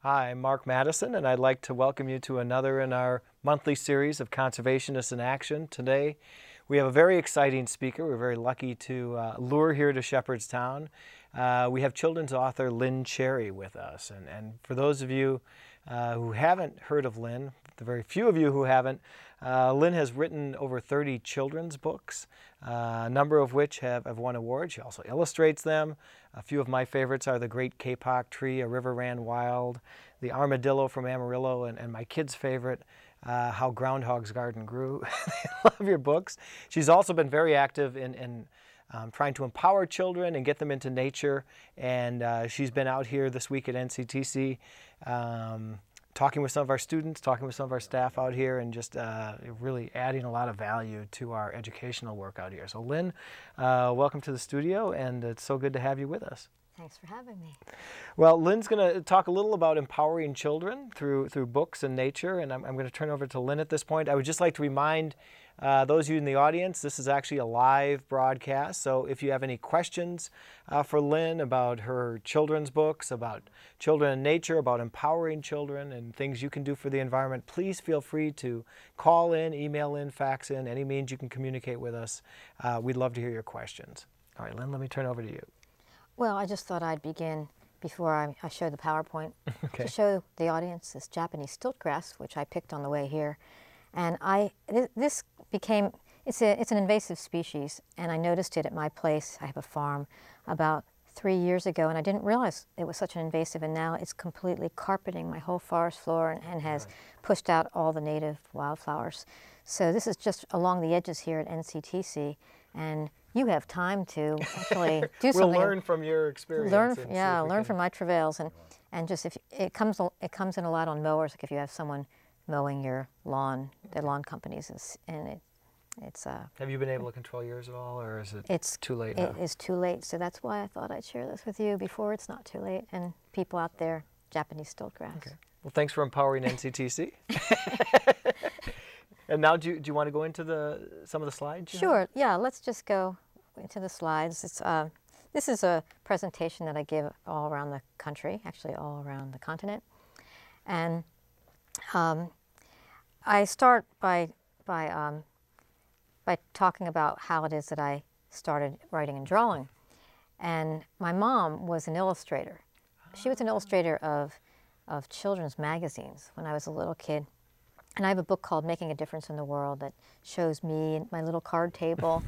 Hi, I'm Mark Madison, and I'd like to welcome you to another in our monthly series of Conservationists in Action. Today, we have a very exciting speaker. We're very lucky to lure here to Shepherdstown. We have children's author Lynne Cherry with us. And for those of you who haven't heard of Lynne, the very few of you who haven't, Lynne has written over 30 children's books, a number of which have won awards. She also illustrates them. A few of my favorites are The Great Kapok Tree, A River Ran Wild, The Armadillo from Amarillo, and my kids' favorite, How Groundhog's Garden Grew. I love your books. She's also been very active in trying to empower children and get them into nature. And she's been out here this week at NCTC talking with some of our students, talking with some of our staff out here, and just really adding a lot of value to our educational work out here. So Lynne, welcome to the studio, and it's so good to have you with us. Thanks for having me. Well, Lynne's going to talk a little about empowering children through books and nature, and I'm going to turn over to Lynne at this point. I would just like to remind those of you in the audience, this is actually a live broadcast, so if you have any questions for Lynne about her children's books, about children and nature, about empowering children and things you can do for the environment, please feel free to call in, email in, fax in, any means you can communicate with us. We'd love to hear your questions. All right, Lynne, let me turn over to you. Well, I just thought I'd begin before I show the PowerPoint Okay. to show the audience this Japanese stiltgrass, which I picked on the way here. And this became, it's an invasive species, and I noticed it at my place. I have a farm about 3 years ago, and I didn't realize it was such an invasive, and now it's completely carpeting my whole forest floor and has pushed out all the native wildflowers. So this is just along the edges here at NCTC, and you have time to actually do something. We'll learn from your experience. Learn from my travails, and just if it comes in a lot on mowers. Like if you have someone mowing your lawn, the lawn companies, it's Have you been able to control yours at all, or is it too late now? It is too late, so that's why I thought I'd share this with you before it's not too late, and people out there, Japanese stiltgrass. Okay. Well, thanks for empowering NCTC. And now, do you want to go into some of the slides? Sure. Yeah. Let's just go into the slides. This is a presentation that I give all around the country, actually all around the continent, and I start by talking about how it is that I started writing and drawing. And my mom was an illustrator. She was an illustrator of children's magazines when I was a little kid. And I have a book called Making a Difference in the World that shows me and my little card table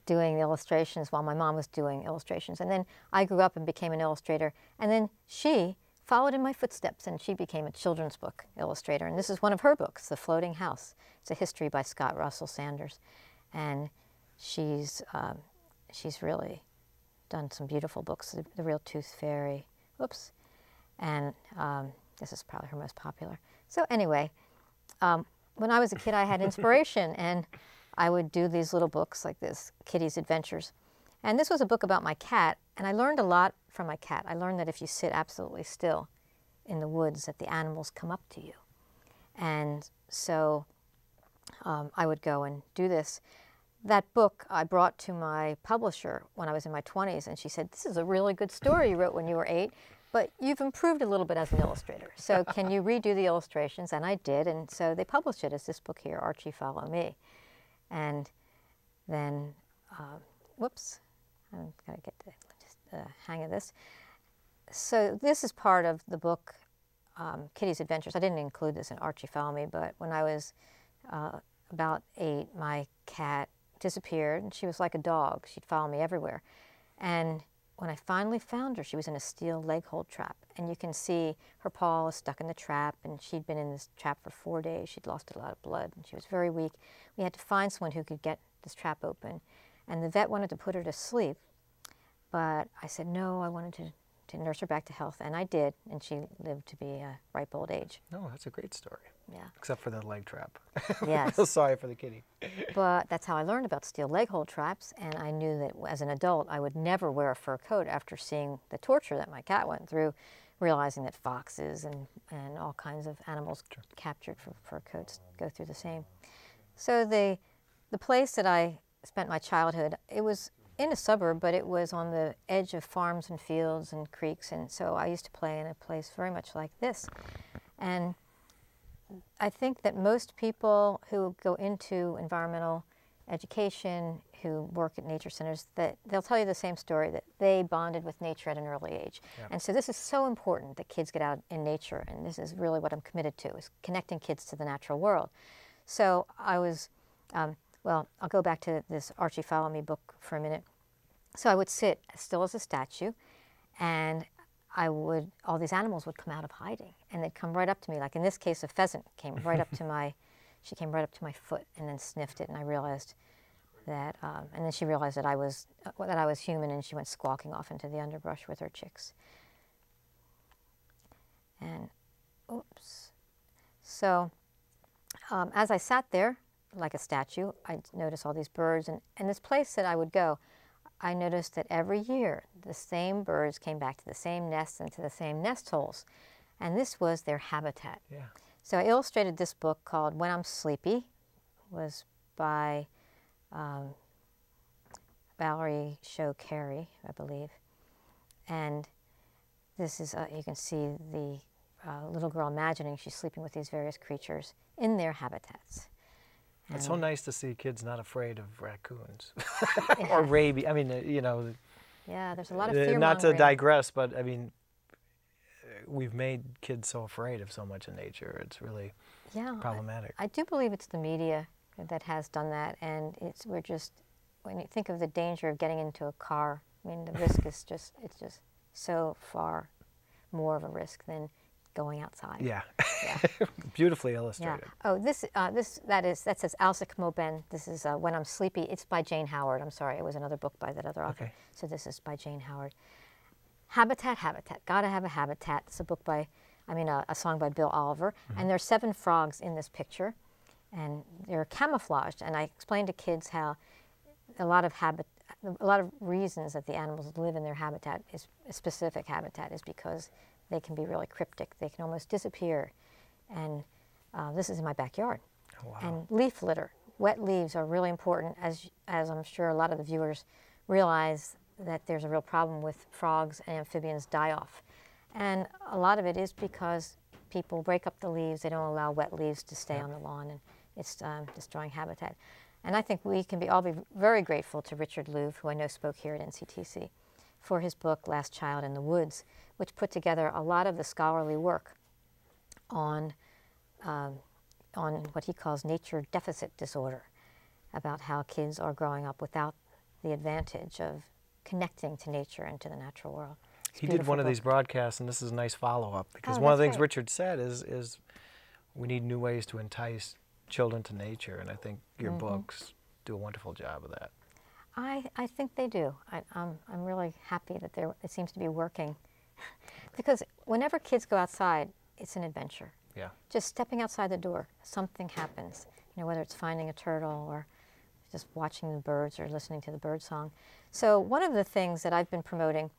doing illustrations while my mom was doing illustrations. And then I grew up and became an illustrator. And then she followed in my footsteps, and she became a children's book illustrator. And this is one of her books, The Floating House. It's a history by Scott Russell Sanders. And she's really done some beautiful books, The Real Tooth Fairy, whoops, and this is probably her most popular. So anyway, when I was a kid, I had inspiration, and I would do these little books like this, Kitty's Adventures. And this was a book about my cat, and I learned a lot from my cat. I learned that if you sit absolutely still in the woods, that the animals come up to you. And so I would go and do this. That book I brought to my publisher when I was in my 20s, and she said, "This is a really good story you wrote when you were 8, but you've improved a little bit as an illustrator. So can you redo the illustrations?" And I did, and so they published it as this book here, Archie, Follow Me. And then, whoops, I've got to get the hang of this. So this is part of the book, Kitty's Adventures. I didn't include this in Archie, Follow Me, but when I was about 8, my cat disappeared, and she was like a dog. She'd follow me everywhere. And when I finally found her, she was in a steel leg hold trap. And you can see her paw was stuck in the trap, and she'd been in this trap for 4 days. She'd lost a lot of blood, and she was very weak. We had to find someone who could get this trap open. And the vet wanted to put her to sleep, but I said, no, I wanted to nurse her back to health, and I did, and she lived to be a ripe old age. No, that's a great story. Yeah. Except for the leg trap. Yes. I feel sorry for the kitty. But that's how I learned about steel leg hold traps, and I knew that as an adult I would never wear a fur coat after seeing the torture that my cat went through, realizing that foxes and all kinds of animals captured for fur coats go through the same. So the place that I spent my childhood, it was in a suburb, but it was on the edge of farms and fields and creeks, and so I used to play in a place very much like this. And I think that most people who go into environmental education, who work at nature centers, that they'll tell you the same story, that they bonded with nature at an early age. Yeah. And so this is so important that kids get out in nature, and this is really what I'm committed to, is connecting kids to the natural world. So I was, well, I'll go back to this Archie Follow Me book for a minute. So I would sit still as a statue, and all these animals would come out of hiding, and they'd come right up to me. Like in this case, a pheasant came right up to she came right up to my foot and then sniffed it, and I realized that, and then she realized that I was human, and she went squawking off into the underbrush with her chicks. And, oops. So as I sat there like a statue, I noticed all these birds, and this place that I would go, I noticed that every year the same birds came back to the same nests and to the same nest holes, and this was their habitat. Yeah. So I illustrated this book called When I'm Sleepy. It was by Valerie Show Carey, I believe. And this is, you can see the little girl imagining she's sleeping with these various creatures in their habitats. It's so nice to see kids not afraid of raccoons or rabies. I mean, you know. Yeah, there's a lot of fear-mongering. Not to digress, but I mean, we've made kids so afraid of so much in nature. It's really problematic. I do believe it's the media that has done that, and we're just, when you think of the danger of getting into a car, I mean, the risk is just, it's just so far more of a risk than going outside. Yeah. Beautifully illustrated. Yeah. Oh, that says Alsic Moben. This is When I'm Sleepy. It's by Jane Howard. I'm sorry, it was another book by that other author. Okay. So this is by Jane Howard. Habitat. Gotta have a habitat. It's a book by, a song by Bill Oliver. Mm-hmm. And there are 7 frogs in this picture, and they're camouflaged. And I explained to kids how a lot of reasons that the animals live in their habitat, is a specific habitat, is because they can be really cryptic. They can almost disappear. And this is in my backyard. Oh, wow. And leaf litter. Wet leaves are really important, as I'm sure a lot of the viewers realize, that there's a real problem with frogs and amphibians die-off. And a lot of it is because people break up the leaves. They don't allow wet leaves to stay on the lawn, and it's destroying habitat. And I think we can all be very grateful to Richard Louv, who I know spoke here at NCTC, for his book, Last Child in the Woods, which put together a lot of the scholarly work on what he calls nature deficit disorder, about how kids are growing up without the advantage of connecting to nature and to the natural world. He did one of these broadcasts, and this is a nice follow-up, because one of the things Richard said is we need new ways to entice children to nature, and I think your books do a wonderful job of that. I think they do. I'm really happy that it seems to be working, because whenever kids go outside, it's an adventure. Yeah. Just stepping outside the door, something happens. You know, whether it's finding a turtle or just watching the birds or listening to the bird song. So one of the things that I've been promoting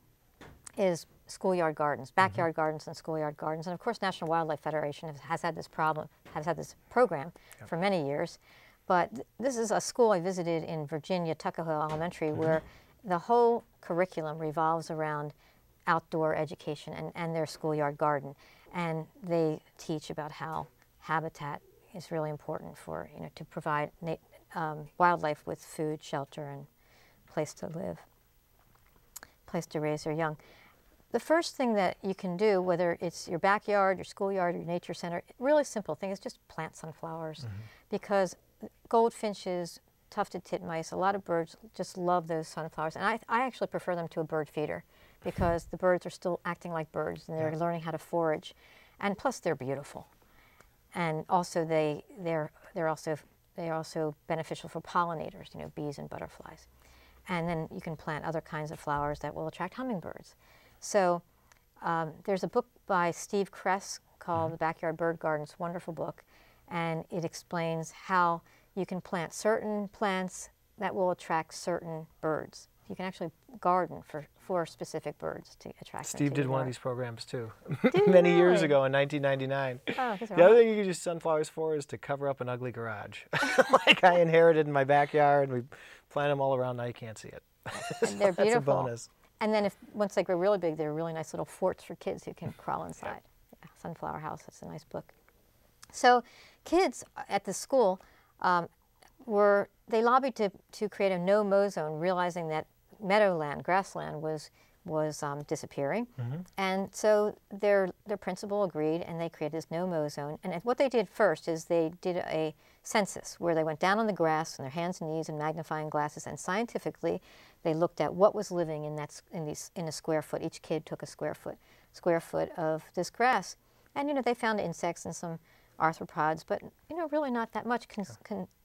is schoolyard gardens, backyard gardens and schoolyard gardens. And of course, National Wildlife Federation has had this program for many years. But this is a school I visited in Virginia, Tuckahoe Elementary, where the whole curriculum revolves around outdoor education and their schoolyard garden. And they teach about how habitat is really important for, to provide wildlife with food, shelter, and place to live, place to raise their young. The first thing that you can do, whether it's your backyard, your schoolyard, your nature center, really simple thing is just plant sunflowers, because goldfinches, tufted titmice, a lot of birds just love those sunflowers. And I actually prefer them to a bird feeder, because the birds are still acting like birds, and they're learning how to forage. And plus, they're beautiful. And also, they're also beneficial for pollinators, bees and butterflies. And then you can plant other kinds of flowers that will attract hummingbirds. So there's a book by Steve Kress called The Backyard Bird Garden. It's a wonderful book. And it explains how you can plant certain plants that will attract certain birds. You can actually garden for specific birds to attract them. Steve did one of these programs too, many years ago in 1999. Oh, the other thing you can use sunflowers for is to cover up an ugly garage. Like I inherited in my backyard, and we plant them all around, now you can't see it. And they're That's a beautiful. bonus. And then once they grow really big, they're really nice little forts for kids who can crawl inside. Yeah, Sunflower House, that's a nice book. So kids at the school they lobbied to create a no-mow zone, realizing that meadowland, grassland was disappearing. And so their principal agreed, and they created this no-mow zone. And what they did first is they did a census where they went down on the grass on their hands and knees and magnifying glasses, and scientifically they looked at what was living in a square foot. Each kid took a square foot of this grass. And they found insects and some arthropods, but really not that much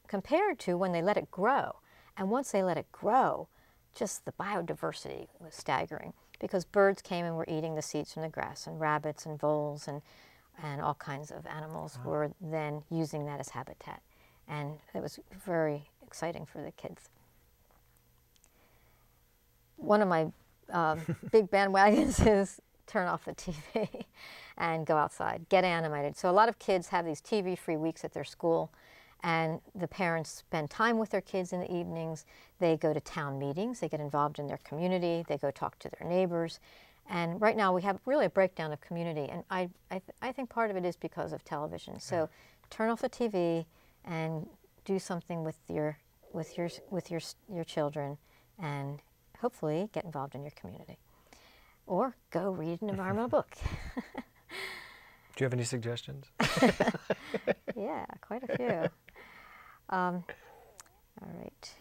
compared to when they let it grow. And once they let it grow, just the biodiversity was staggering, because birds came and were eating the seeds from the grass, and rabbits and voles and all kinds of animals were then using that as habitat. And it was very exciting for the kids. One of my big bandwagons is turn off the TV and go outside, get animated. So a lot of kids have these TV-free weeks at their school, and the parents spend time with their kids in the evenings. They go to town meetings, they get involved in their community, they go talk to their neighbors. And right now we have really a breakdown of community, and I think part of it is because of television. So turn off the TV and do something with your children, and hopefully get involved in your community. Or go read an environmental book. Do you have any suggestions? Yeah, quite a few. All right.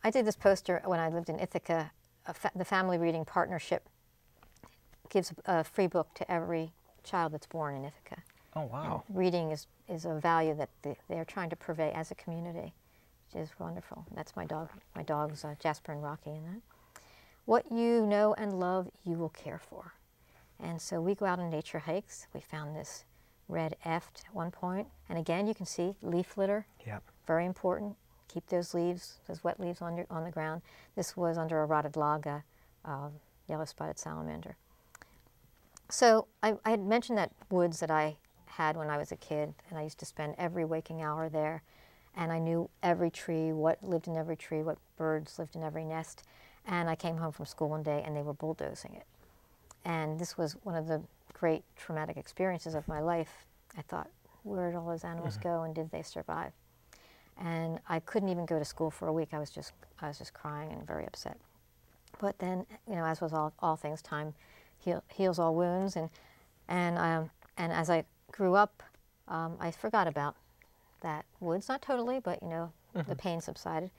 I did this poster when I lived in Ithaca. The Family Reading Partnership gives a free book to every child that's born in Ithaca. Oh, wow. And reading is a value that they're trying to purvey as a community, which is wonderful. That's my dogs, Jasper and Rocky, in that. What you know and love, you will care for. And so we go out on nature hikes. We found this red eft at one point. And again, you can see leaf litter. Yep. Very important. Keep those leaves, those wet leaves on the ground. This was under a rotted log, yellow-spotted salamander. So I had mentioned that woods that I had when I was a kid, and I used to spend every waking hour there. And I knew every tree, what lived in every tree, what birds lived in every nest. And I came home from school one day, and they were bulldozing it. And this was one of the great traumatic experiences of my life. I thought, where did all those animals go, and did they survive? And I couldn't even go to school for a week. I was just crying and very upset. But then, as with all things, time heals all wounds. And as I grew up, I forgot about that woods, not totally, but the pain subsided.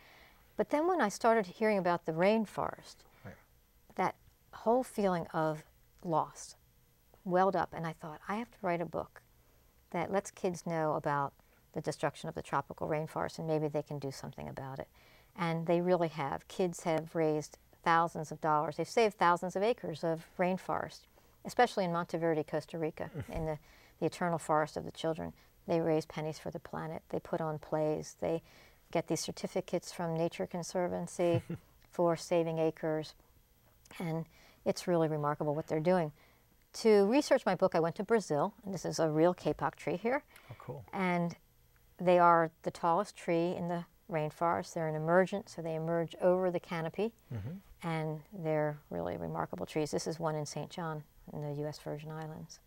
But then when I started hearing about the rainforest, that whole feeling of loss welled up, and I thought, I have to write a book that lets kids know about the destruction of the tropical rainforest, and maybe they can do something about it. And they really have. Kids have raised thousands of dollars. They've saved thousands of acres of rainforest, especially in Monteverde, Costa Rica, in the eternal forest of the children. They raise pennies for the planet. They put on plays. They get these certificates from Nature Conservancy for saving acres. And it's really remarkable what they're doing. To research my book, I went to Brazil, and this is a real Kapok tree here. Oh, cool. And they are the tallest tree in the rainforest. They're an emergent, so they emerge over the canopy, and they're really remarkable trees. This is one in St. John in the U.S. Virgin Islands.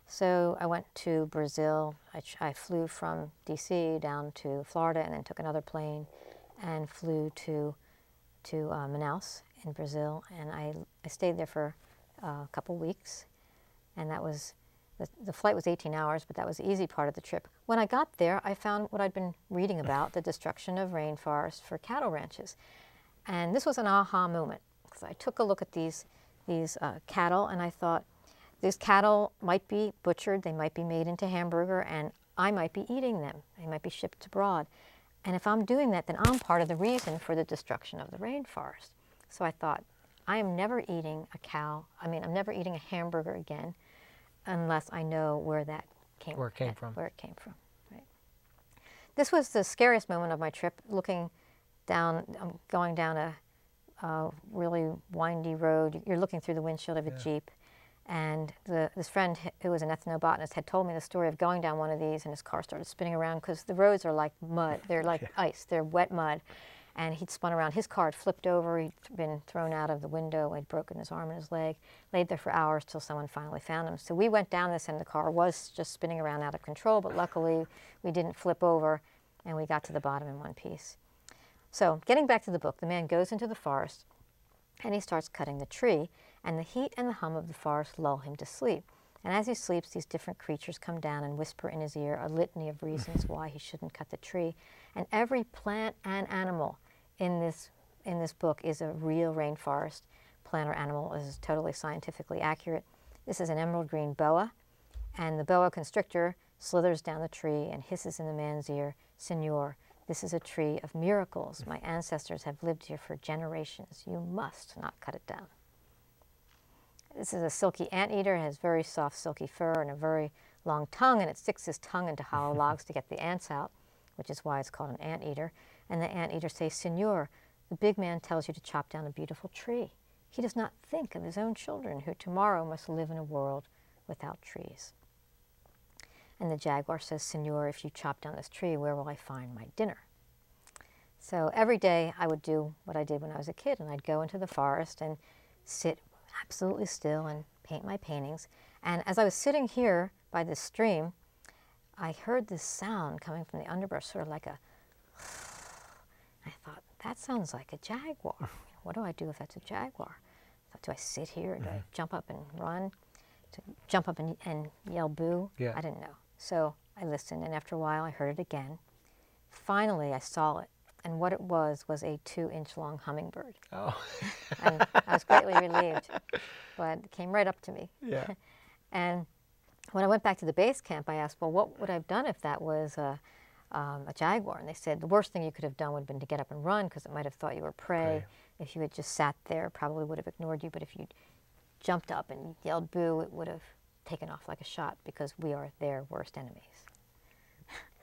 So I went to Brazil. I flew from D.C. down to Florida, and then took another plane and flew to Manaus in Brazil, and I stayed there for a couple weeks, and that was the flight was 18 hours, but that was the easy part of the trip. When I got there, I found what I'd been reading about, the destruction of rainforests for cattle ranches, and this was an aha moment, because I took a look at these cattle, and I thought, these cattle might be butchered, they might be made into hamburger, and I might be eating them. They might be shipped abroad. And if I'm doing that, then I'm part of the reason for the destruction of the rainforest. So I thought, I am never eating a cow. I mean, I'm never eating a hamburger again unless I know where that came from. Where it came from, right. This was the scariest moment of my trip, looking down, going down a really windy road. You're looking through the windshield of a Jeep, And this friend who was an ethnobotanist had told me the story of going down one of these, and his car started spinning around because the roads are like mud. They're like ice. They're wet mud. And he'd spun around. His car had flipped over. He'd been thrown out of the window. He'd broken his arm and his leg. Laid there for hours till someone finally found him. So we went down this, and the car was just spinning around out of control. But luckily, we didn't flip over, and we got to the bottom in one piece. So getting back to the book, the man goes into the forest, and he starts cutting the tree. And the heat and the hum of the forest lull him to sleep. And as he sleeps, these different creatures come down and whisper in his ear a litany of reasons why he shouldn't cut the tree. And every plant and animal in this book is a real rainforest plant or animal. This is totally scientifically accurate. This is an emerald green boa, and the boa constrictor slithers down the tree and hisses in the man's ear, "Senor, this is a tree of miracles. My ancestors have lived here for generations. You must not cut it down." This is a silky anteater. It has very soft, silky fur and a very long tongue, and it sticks his tongue into hollow logs to get the ants out, which is why it's called an anteater. And the anteater says, "Senor, the big man tells you to chop down a beautiful tree. He does not think of his own children, who tomorrow must live in a world without trees." And the jaguar says, "Senor, if you chop down this tree, where will I find my dinner?" So every day I would do what I did when I was a kid, and I'd go into the forest and sit absolutely still and paint my paintings. And as I was sitting here by this stream, I heard this sound coming from the underbrush, sort of like a I thought, that sounds like a jaguar. What do I do if that's a jaguar? I thought, do I sit here? Do I jump up and run? To jump up and yell boo? Yeah. I didn't know. So I listened, and after a while I heard it again. Finally I saw it, and what it was a 2-inch long hummingbird. Oh. And I was greatly relieved, but it came right up to me. Yeah. And when I went back to the base camp, I asked, well, what would I have done if that was a jaguar? And they said the worst thing you could have done would have been to get up and run, because it might have thought you were prey. If you had just sat there, it probably would have ignored you. But if you jumped up and yelled boo, it would have taken off like a shot, because we are their worst enemies.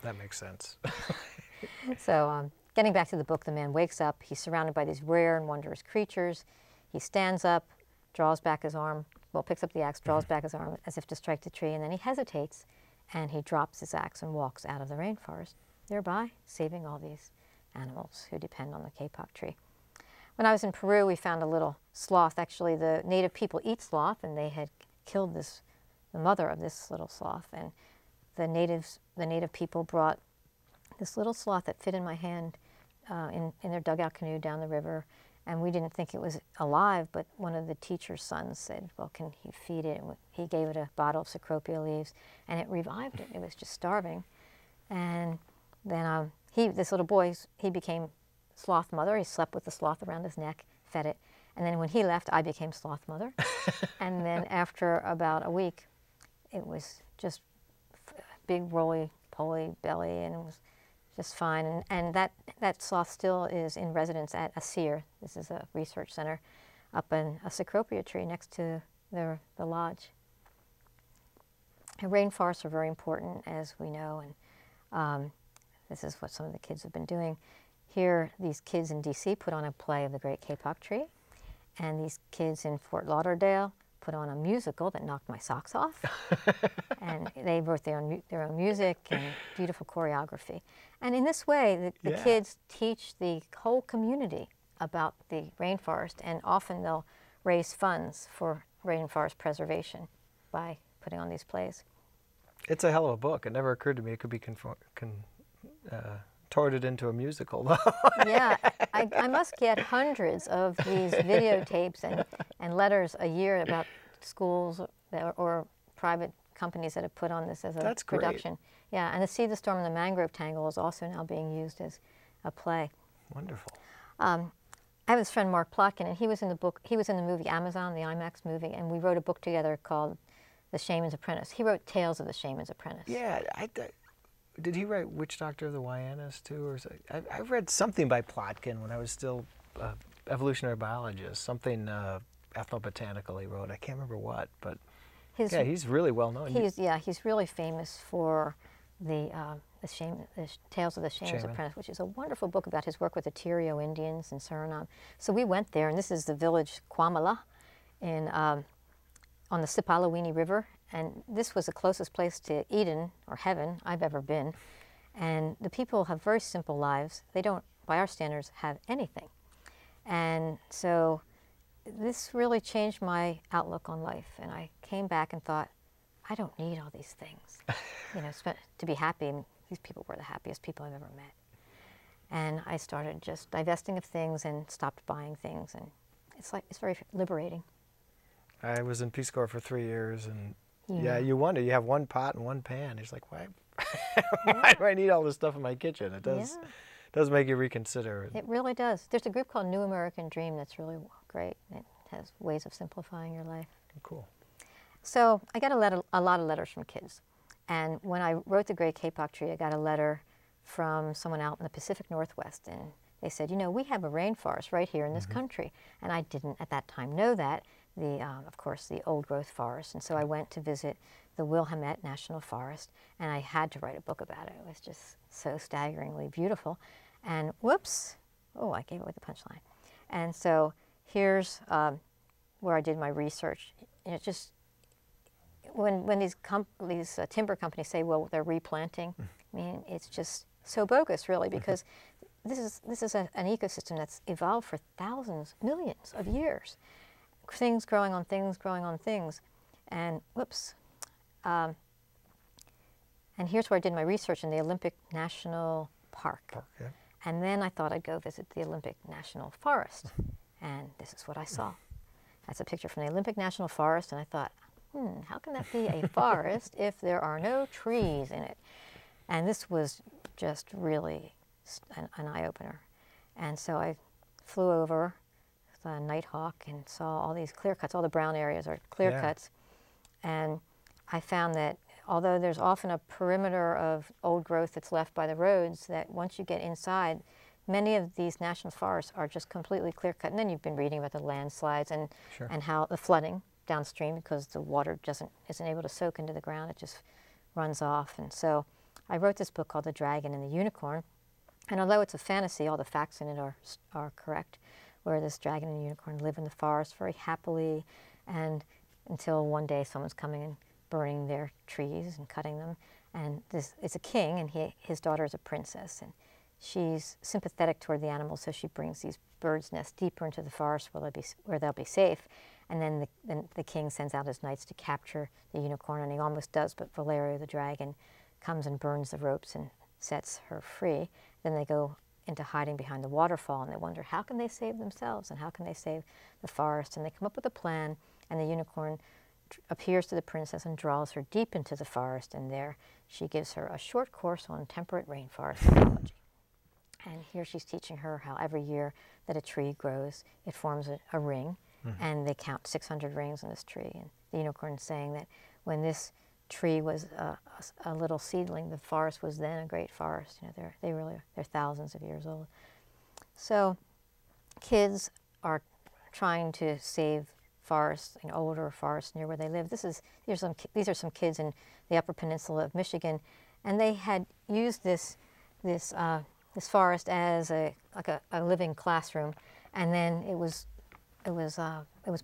That makes sense. So getting back to the book, the man wakes up. He's surrounded by these rare and wondrous creatures. He stands up, draws back his arm, well, picks up the axe, draws back his arm as if to strike the tree, and then he hesitates, and he drops his axe and walks out of the rainforest, thereby saving all these animals who depend on the kapok tree. When I was in Peru, we found a little sloth. Actually, the native people eat sloth, and they had killed the mother of this little sloth, and the native people brought this little sloth that fit in my hand in their dugout canoe down the river, and we didn't think it was alive, but one of the teacher's sons said, well, can he feed it? And he gave it a bottle of cecropia leaves, and it revived it. It was just starving. And then this little boy, he became sloth mother. He slept with the sloth around his neck, fed it. And then when he left, I became sloth mother. And then after about a week, it was just big roly-poly belly, and it was just fine. And that sloth still is in residence at Asir. This is a research center up in a cecropia tree next to the lodge. And rainforests are very important, as we know, and this is what some of the kids have been doing. Here, these kids in D.C. put on a play of the great kapok tree, and these kids in Fort Lauderdale put on a musical that knocked my socks off. And they wrote their own music and beautiful choreography. And in this way, the kids teach the whole community about the rainforest, and often they'll raise funds for rainforest preservation by putting on these plays. It's a hell of a book. It never occurred to me it could be contorted into a musical, though. Yeah, I must get hundreds of these videotapes and letters a year about schools or private companies that have put on this as a production. Great. Yeah, and The Sea, the Storm, and the Mangrove Tangle is also now being used as a play. Wonderful. I have this friend, Mark Plotkin, and he was in the movie Amazon, the IMAX movie, and we wrote a book together called The Shaman's Apprentice. He wrote Tales of the Shaman's Apprentice. Yeah, did he write Witch Doctor of the Wyandas too? Or I read something by Plotkin when I was still evolutionary biologist, something ethnobotanical he wrote. I can't remember what, but yeah, he's really well known. He's really famous for the Tales of the Shaman's Apprentice, which is a wonderful book about his work with the Tirio Indians in Suriname. So we went there, and this is the village Kwamala in on the Sipaliwini River, and this was the closest place to Eden, or heaven, I've ever been. And the people have very simple lives. They don't, by our standards, have anything. And so this really changed my outlook on life. And I came back and thought, I don't need all these things, you know, to be happy. And these people were the happiest people I've ever met. And I started just divesting of things and stopped buying things. And it's very liberating. I was in Peace Corps for 3 years, and Yeah. you wonder, you have one pot and one pan. It's like, why, why do I need all this stuff in my kitchen? It does make you reconsider. It really does. There's a group called New American Dream that's really great. It has ways of simplifying your life. Cool. So I got a lot of letters from kids. And when I wrote The Great Kapok Tree, I got a letter from someone out in the Pacific Northwest, and they said, you know, we have a rainforest right here in this country. And I didn't at that time know that, of course, the old growth forest. And so I went to visit the Willamette National Forest, and I had to write a book about it. It was just so staggeringly beautiful. And whoops, oh, I gave away the punchline. And so here's where I did my research. You know, just when these timber companies say, well, they're replanting, I mean, it's just so bogus, really, because this is an ecosystem that's evolved for thousands, millions of years. Things growing on things, growing on things. And whoops. And here's where I did my research in the Olympic National Park. Yeah. And then I thought I'd go visit the Olympic National Forest. And this is what I saw. That's a picture from the Olympic National Forest, and I thought, how can that be a forest if there are no trees in it? And this was just really an eye-opener. And so I flew over with a nighthawk and saw all these clear cuts. All the brown areas are clear cuts. And I found that although there's often a perimeter of old growth that's left by the roads, that once you get inside, many of these national forests are just completely clear cut. And then you've been reading about the landslides and how the flooding downstream, because the water isn't able to soak into the ground, it just runs off. And so I wrote this book called The Dragon and the Unicorn. And although it's a fantasy, all the facts in it are correct, where this dragon and unicorn live in the forest very happily, and until one day someone's coming and burning their trees and cutting them. And this is a king, and his daughter is a princess, and she's sympathetic toward the animals, so she brings these birds' nests deeper into the forest where they'll be safe. And then the king sends out his knights to capture the unicorn, and he almost does, but Valerio the dragon comes and burns the ropes and sets her free. Then they go into hiding behind the waterfall, and they wonder, how can they save themselves, and how can they save the forest? And they come up with a plan, and the unicorn appears to the princess and draws her deep into the forest, and there she gives her a short course on temperate rainforest ecology. And here she's teaching her how every year that a tree grows, it forms a ring, and they count 600 rings in this tree. And the unicorn's saying that when this tree was a little seedling, the forest was then a great forest. You know, they're thousands of years old. So kids are trying to save forests, you know, older forests near where they live. These are some kids in the Upper Peninsula of Michigan, and they had used this forest as a living classroom, and then it was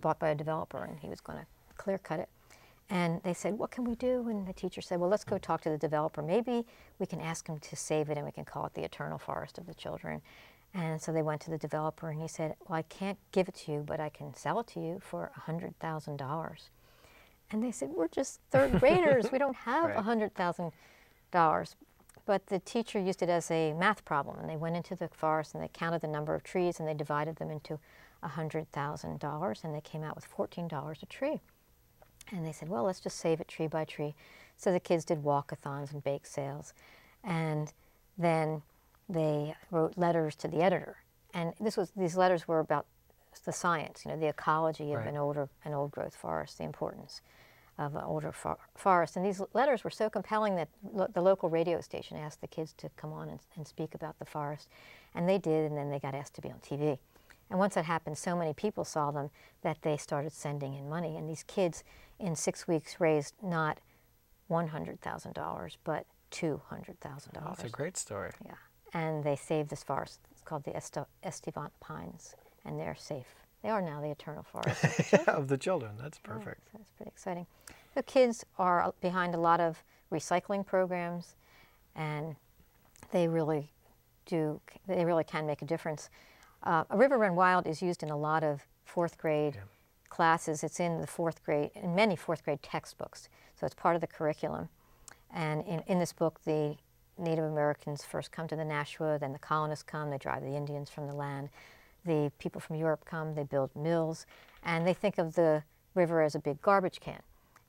bought by a developer, and he was going to clear cut it. And they said, what can we do? And the teacher said, well, let's go talk to the developer. Maybe we can ask him to save it, and we can call it the Eternal Forest of the Children. And so they went to the developer, and he said, well, I can't give it to you, but I can sell it to you for $100,000. And they said, we're just third graders. We don't have $100,000. But the teacher used it as a math problem, and they went into the forest, and they counted the number of trees, and they divided them into $100,000, and they came out with $14 a tree. And they said, well, let's just save it tree by tree. So the kids did walkathons and bake sales. And then they wrote letters to the editor. And these letters were about the science, you know, the ecology of an old growth forest, the importance of an older forest. And these letters were so compelling that the local radio station asked the kids to come on and speak about the forest. And they did, and then they got asked to be on TV. And once that happened, so many people saw them that they started sending in money. And these kids in 6 weeks raised not $100,000, but $200,000. That's a great story. Yeah. And they saved this forest. It's called the Estivant Pines, and they're safe They are now the eternal forest of the children. Of the children. That's perfect. Yeah, so that's pretty exciting. The kids are behind a lot of recycling programs, and they really can make a difference. A River Run Wild is used in a lot of fourth grade classes. It's in the in many fourth grade textbooks, so it's part of the curriculum. And in this book, the Native Americans first come to the Nashua, then the colonists come, they drive the Indians from the land. The people from Europe come, they build mills, and they think of the river as a big garbage can.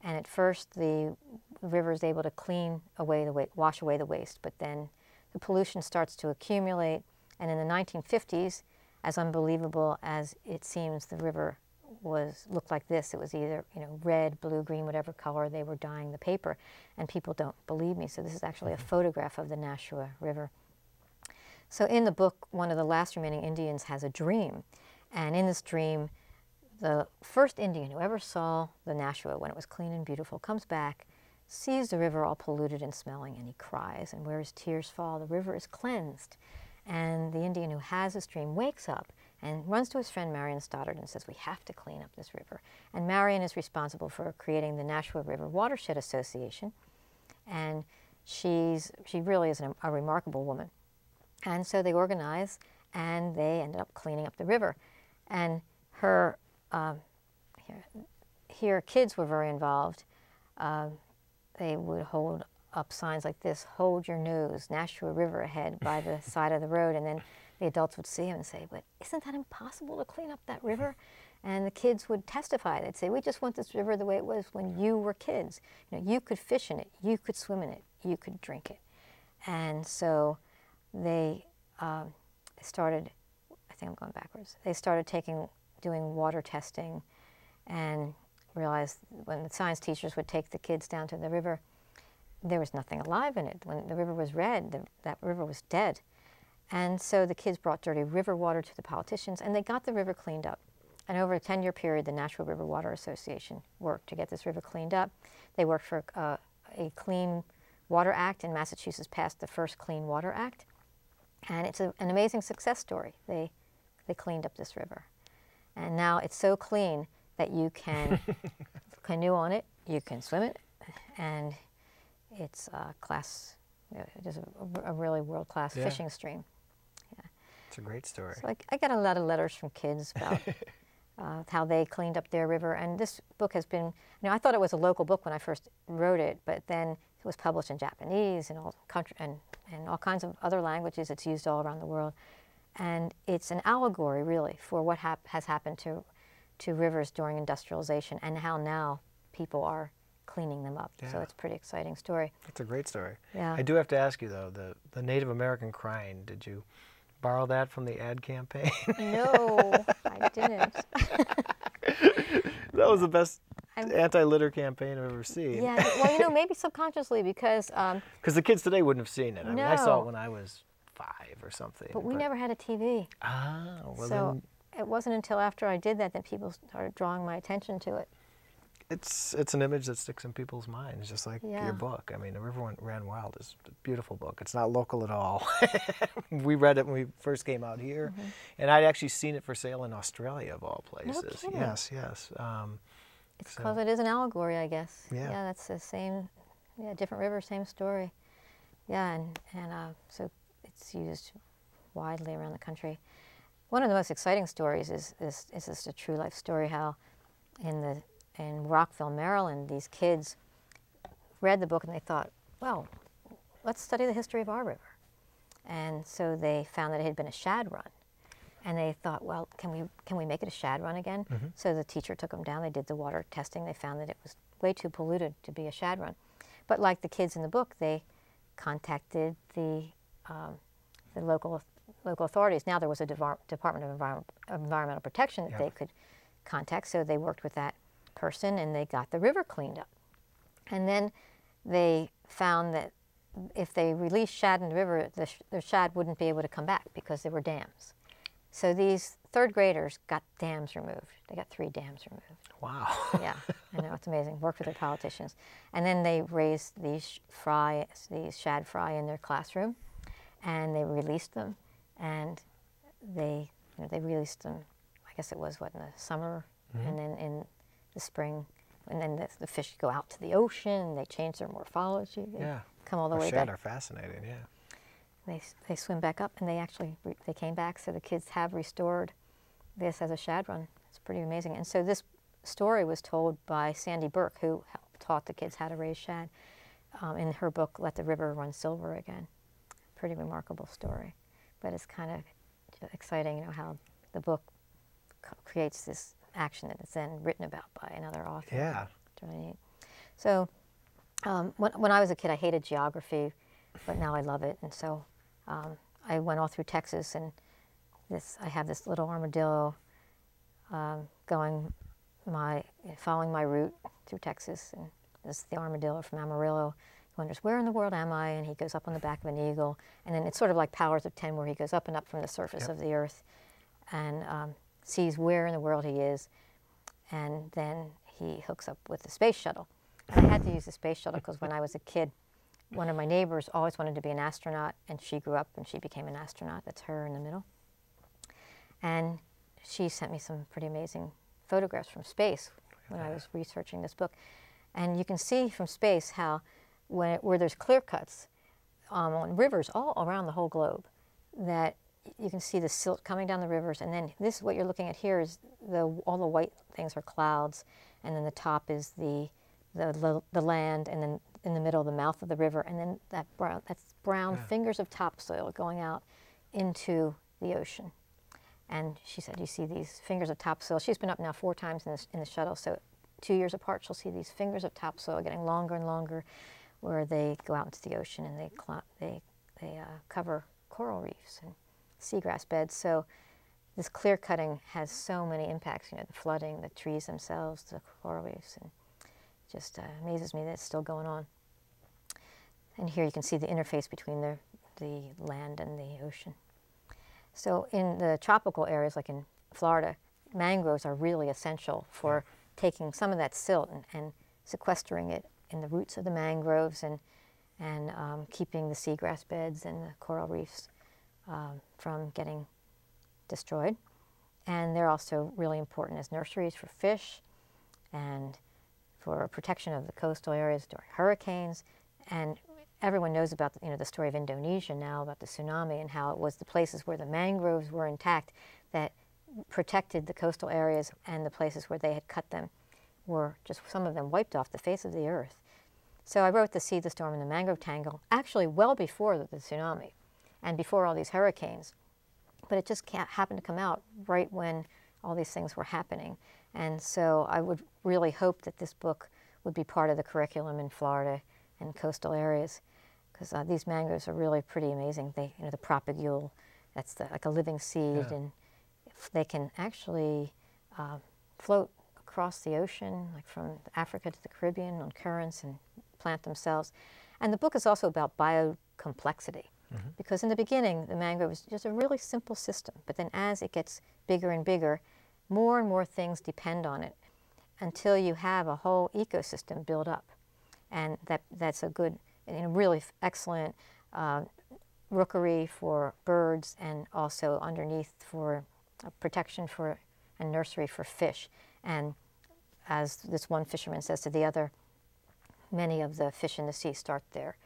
And at first, the river is able to wash away the waste, but then the pollution starts to accumulate. And in the 1950s, as unbelievable as it seems, the river looked like this. It was either red, blue, green, whatever color they were dyeing the paper, and people don't believe me. So this is actually a photograph of the Nashua River. So in the book, one of the last remaining Indians has a dream, and in this dream, the first Indian who ever saw the Nashua when it was clean and beautiful comes back, sees the river all polluted and smelling, and he cries, and where his tears fall, the river is cleansed. And the Indian who has this dream wakes up and runs to his friend Marion Stoddard and says, we have to clean up this river. And Marion is responsible for creating the Nashua River Watershed Association, and she really is a remarkable woman. And so they organize, and they ended up cleaning up the river. And her, here kids were very involved. They would hold up signs like this, hold your nose, Nashua River ahead by the side of the road, and then the adults would see them and say, but isn't that impossible to clean up that river? And the kids would testify. They'd say, we just want this river the way it was when you were kids. You could fish in it, you could swim in it, you could drink it. And so they started, I think I'm going backwards, they started doing water testing, and realized when the science teachers would take the kids down to the river, there was nothing alive in it. When the river was red, that river was dead. And so the kids brought dirty river water to the politicians, and they got the river cleaned up. And over a 10-year period, the Nashua River Water Association worked to get this river cleaned up. They worked for a Clean Water Act, and Massachusetts passed the first Clean Water Act. And it's an amazing success story. They cleaned up this river. And now it's so clean that you can canoe on it, you can swim it, and it's just a really world-class fishing stream. Yeah. It's a great story. So I got a lot of letters from kids about how they cleaned up their river, and this book has been, I thought it was a local book when I first wrote it, but then it was published in Japanese and all kinds of other languages. It's used all around the world, and it's an allegory, really, for what has happened to rivers during industrialization and how now people are cleaning them up. Yeah. So it's a pretty exciting story. It's a great story. Yeah. I do have to ask you, though, the Native American crying, did you borrow that from the ad campaign? No, I didn't. That was the best anti-litter campaign I've ever seen. Yeah, well, maybe subconsciously, because the kids today wouldn't have seen it. I mean, no. I saw it when I was 5 or something. But we never had a TV. Ah, well so it wasn't until after I did that people started drawing my attention to it. It's an image that sticks in people's minds, just like your book. I mean, The River Ran Wild is a beautiful book. It's not local at all. We read it when we first came out here, and I'd actually seen it for sale in Australia, of all places. No kidding. Yes. It's because it is an allegory, I guess. Yeah. Yeah, that's the same, different river, same story. Yeah, and so it's used widely around the country. One of the most exciting stories is this a true life story, how in Rockville, Maryland, these kids read the book and they thought, well, let's study the history of our river. And so they found that it had been a shad run. And they thought, well, can we make it a shad run again? So the teacher took them down, they did the water testing, they found that it was way too polluted to be a shad run. But like the kids in the book, they contacted the local authorities. Now there was a Department of Environmental Protection that they could contact, so they worked with that person and they got the river cleaned up. And then they found that if they released shad in the river, the shad wouldn't be able to come back because there were dams. So these third graders got dams removed. They got 3 dams removed. Wow. Yeah, I know, it's amazing. Worked with their politicians. And then they raised these shad fry in their classroom, and they released them. And they released them guess it was, what, in the summer, and then in the spring, and then the fish go out to the ocean, they change their morphology, they come all the way shad back. are fascinating, yeah. They swim back up, and they came back, so the kids have restored this as a shad run. It's pretty amazing. And so this story was told by Sandy Burke, who taught the kids how to raise shad, in her book, Let the River Run Silver Again. Pretty remarkable story. But it's kind of exciting, you know, how the book creates this action that is then written about by another author. Yeah. It's really neat. So when I was a kid, I hated geography, but now I love it. And so I went all through Texas, and I have this little armadillo following my route through Texas, and this is the armadillo from Amarillo. He wonders, where in the world am I? And he goes up on the back of an eagle, and then it's sort of like Powers of 10, where he goes up and up from the surface of the earth, and sees where in the world he is, and then he hooks up with the space shuttle. And I had to use the space shuttle because when I was a kid, one of my neighbors always wanted to be an astronaut, and she grew up and she became an astronaut. That's her in the middle. And she sent me some pretty amazing photographs from space when I was researching this book. And you can see from space how where there's clear cuts on rivers all around the whole globe, that you can see the silt coming down the rivers, and then this, what you're looking at here, is all the white things are clouds, and then the top is the land, and then in the middle the mouth of the river, and then that's brown fingers of topsoil going out into the ocean. And she said, you see these fingers of topsoil. She's been up now 4 times in the shuttle, so 2 years apart she'll see these fingers of topsoil getting longer and longer, where they go out into the ocean and they cover coral reefs and seagrass beds. So this clear cutting has so many impacts, you know, the flooding, the trees themselves, the coral reefs, and it just amazes me that it's still going on. And here you can see the interface between the land and the ocean. So in the tropical areas, like in Florida, mangroves are really essential for taking some of that silt and sequestering it in the roots of the mangroves, and keeping the seagrass beds and the coral reefs from getting destroyed. And they're also really important as nurseries for fish and for protection of the coastal areas during hurricanes. And everyone knows about the story of Indonesia now, about the tsunami, and how it was the places where the mangroves were intact that protected the coastal areas, and the places where they had cut them were just, some of them, wiped off the face of the earth. So I wrote The Sea, the Storm, and the Mangrove Tangle actually well before the tsunami and before all these hurricanes. But it just happened to come out right when all these things were happening. And so I would really hope that this book would be part of the curriculum in Florida and coastal areas, because these mangroves are really pretty amazing. They, the propagule, that's like a living seed, and they can actually float across the ocean, like from Africa to the Caribbean on currents, and plant themselves. And the book is also about biocomplexity, because in the beginning, the mangrove is just a really simple system, but then as it gets bigger and bigger, more and more things depend on it until you have a whole ecosystem built up. And that's a good, really excellent rookery for birds, and also underneath for protection for and nursery for fish. And as this one fisherman says to the other, many of the fish in the sea start their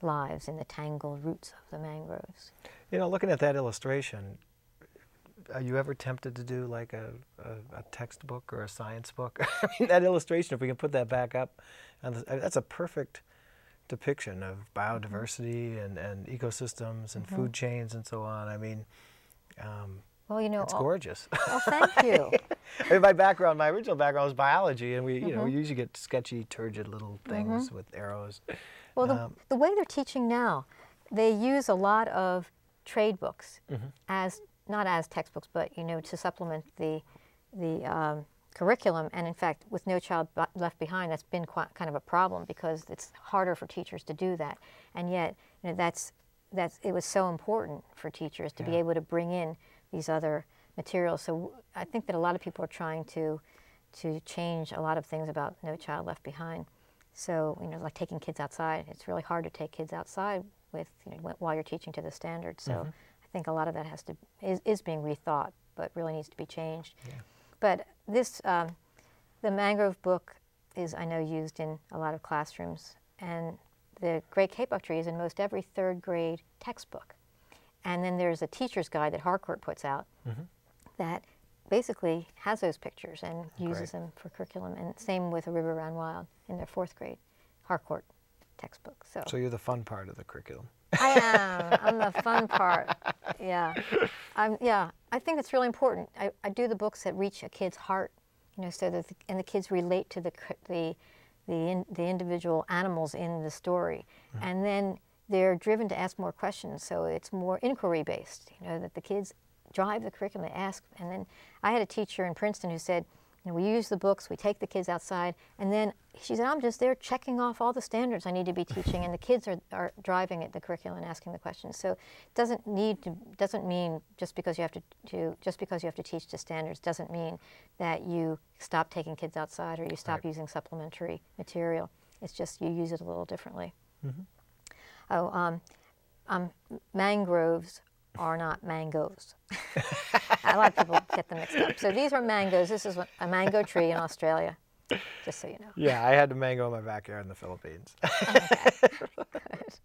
lives in the tangled roots of the mangroves. Looking at that illustration, are you ever tempted to do like a textbook or a science book? I mean, that illustration, if we can put that back up, that's a perfect depiction of biodiversity and ecosystems and food chains and so on. I mean, well, it's gorgeous. Oh, thank you. I mean, my original background was biology, and we usually get sketchy, turgid little things with arrows. Well, the way they're teaching now, they use a lot of trade books as, not as textbooks, but to supplement the curriculum. And in fact, with No Child Left Behind, that's been kind of a problem, because it's harder for teachers to do that. And yet, it was so important for teachers to be able to bring in these other materials. So I think that a lot of people are trying to change a lot of things about No Child Left Behind. So, like taking kids outside, it's really hard to take kids outside with, while you're teaching to the standard. So I think a lot of that is being rethought. but really needs to be changed. Yeah. But this, the mangrove book is, I know, used in a lot of classrooms, and the great kapok tree is in most every third grade textbook. And then there's a teacher's guide that Harcourt puts out that basically has those pictures and uses them for curriculum. And same with A River Ran Wild in their fourth grade Harcourt textbook. So you're the fun part of the curriculum. I am. I'm the fun part. Yeah. I think it's really important. I do the books that reach a kid's heart, you know, so that the kids relate to the individual animals in the story, and then they're driven to ask more questions. So it's more inquiry based. You know, that the kids drive the curriculum. They ask, and then I had a teacher in Princeton who said, you know, we use the books, we take the kids outside, and then she said, I'm just there checking off all the standards I need to be teaching, and the kids are driving at the curriculum and asking the questions. So it doesn't mean just because you have to teach the standards doesn't mean that you stop taking kids outside or you stop using supplementary material. It's just you use it a little differently. Mangroves are not mangoes. A lot of people get them mixed up. So these are mangoes. This is a mango tree in Australia, just so you know. Yeah, I had a mango in my backyard in the Philippines. Okay.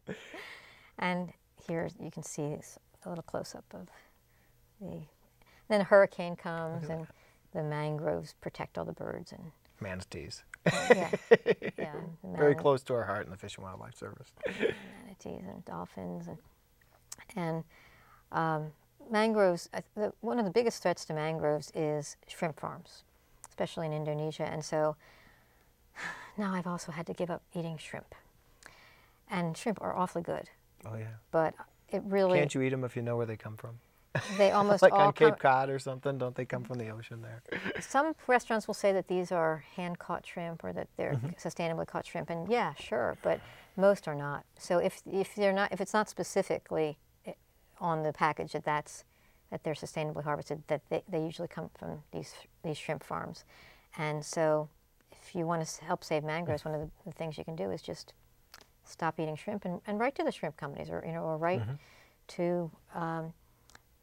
Good. And here you can see a little close-up of then a hurricane comes and the mangroves protect all the birds and manatees. Very close to our heart in the Fish and Wildlife Service. Manatees and dolphins and mangroves. One of the biggest threats to mangroves is shrimp farms, especially in Indonesia. And so now I've also had to give up eating shrimp. And shrimp are awfully good. Oh yeah. But it really can't you eat them if you know where they come from? They almost like all on Cape Cod or something. Don't they come from the ocean there? Some restaurants will say that these are hand-caught shrimp or that they're sustainably caught shrimp, and yeah, sure, but most are not. So if it's not specifically on the package that they're sustainably harvested, that they usually come from these shrimp farms. And so if you want to help save mangroves, one of the things you can do is just stop eating shrimp and write to the shrimp companies, or write to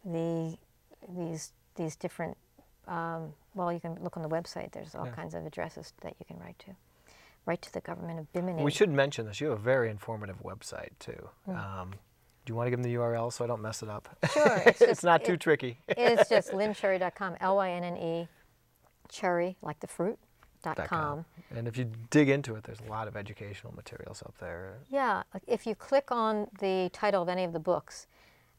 these different, well, you can look on the website. There's all kinds of addresses that you can write to. Write to the government of Bimini. We should mention this. You have a very informative website, too. Do you want to give them the URL so I don't mess it up? Sure. It's not too tricky. It's just LynneCherry.com, L-Y-N-N-E, cherry, like the fruit, .com. And if you dig into it, there's a lot of educational materials up there. Yeah. If you click on the title of any of the books,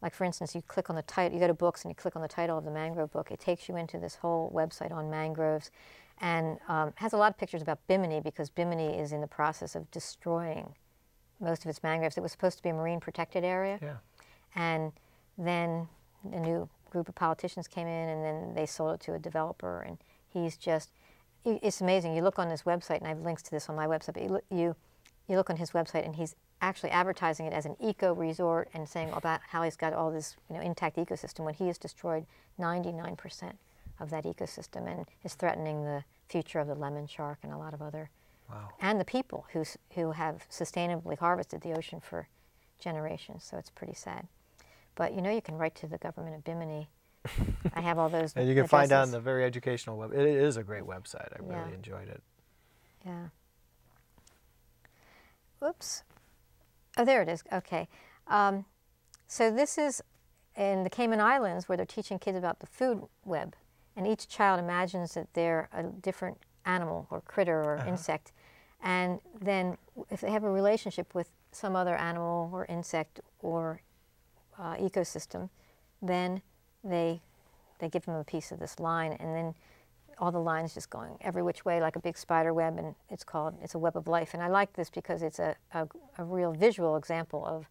like for instance, you click on the title, you go to books and you click on the title of the mangrove book, it takes you into this whole website on mangroves, and has a lot of pictures about Bimini, because Bimini is in the process of destroying most of its mangroves. It was supposed to be a marine protected area. Yeah. And then a new group of politicians came in, and then they sold it to a developer, and he's just, it's amazing. You look on his website, and I have links to this on my website, but you look on his website, and he's actually advertising it as an eco resort and saying about how he's got all this intact ecosystem, when he has destroyed 99% of that ecosystem and is threatening the future of the lemon shark and a lot of other, and the people who have sustainably harvested the ocean for generations. So it's pretty sad. But you can write to the government of Bimini. I have all those and you can find on the very educational web. It is a great website. I really enjoyed it. Yeah. Oops. Oh, there it is. Okay. So this is in the Cayman Islands, where they're teaching kids about the food web. And each child imagines that they're a different animal or critter or insect. And then if they have a relationship with some other animal or insect or ecosystem, then they give them a piece of this line, and then all the lines just going every which way like a big spider web, and it's a web of life. And I like this because it's a real visual example of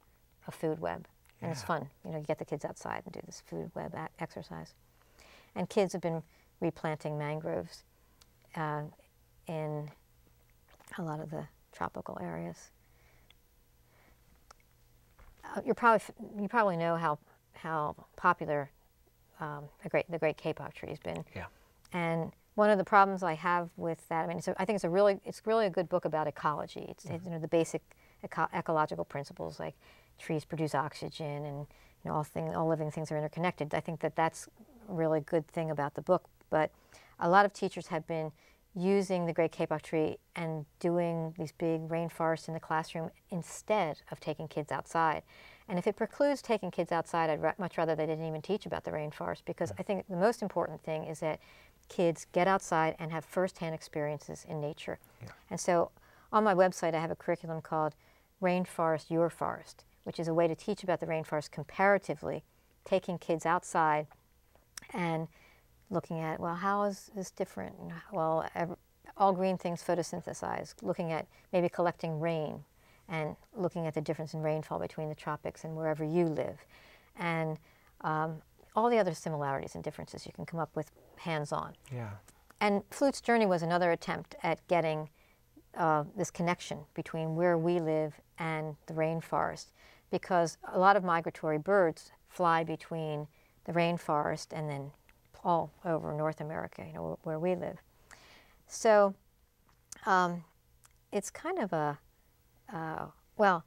a food web, and it's fun. You get the kids outside and do this food web exercise. And kids have been replanting mangroves in a lot of the tropical areas. You probably know how popular the great kapok tree has been. Yeah. And one of the problems I have with that, I think it's really a good book about ecology. It's the basic ecological principles, like trees produce oxygen, and all living things are interconnected. I think that's really good thing about the book. But a lot of teachers have been using the great Kapok tree and doing these big rainforests in the classroom instead of taking kids outside. And if it precludes taking kids outside, I'd much rather they didn't even teach about the rainforest, because I think the most important thing is that kids get outside and have firsthand experiences in nature. Yeah. And so on my website I have a curriculum called Rainforest Your Forest, which is a way to teach about the rainforest comparatively, taking kids outside and looking at, well, how is this different? Well, all green things photosynthesize, looking at maybe collecting rain and looking at the difference in rainfall between the tropics and wherever you live. And all the other similarities and differences you can come up with hands-on. Yeah. And Flute's Journey was another attempt at getting this connection between where we live and the rainforest, because a lot of migratory birds fly between the rainforest and then all over North America, you know, where we live. So it's kind of a, well,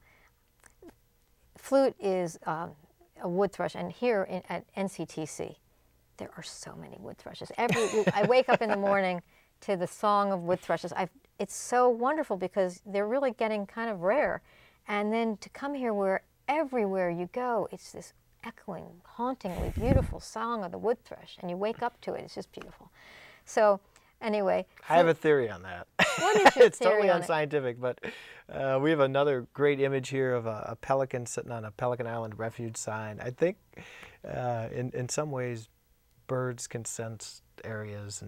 flute is a wood thrush, and here at NCTC, there are so many wood thrushes. I wake up in the morning to the song of wood thrushes. It's so wonderful because they're really getting kind of rare. And then to come here where everywhere you go, it's this echoing, hauntingly beautiful song of the wood thrush, and you wake up to it. It's just beautiful. So anyway. I have a theory on that. What is your It's totally unscientific, but we have another great image here of a pelican sitting on a Pelican Island refuge sign. I think in some ways birds can sense areas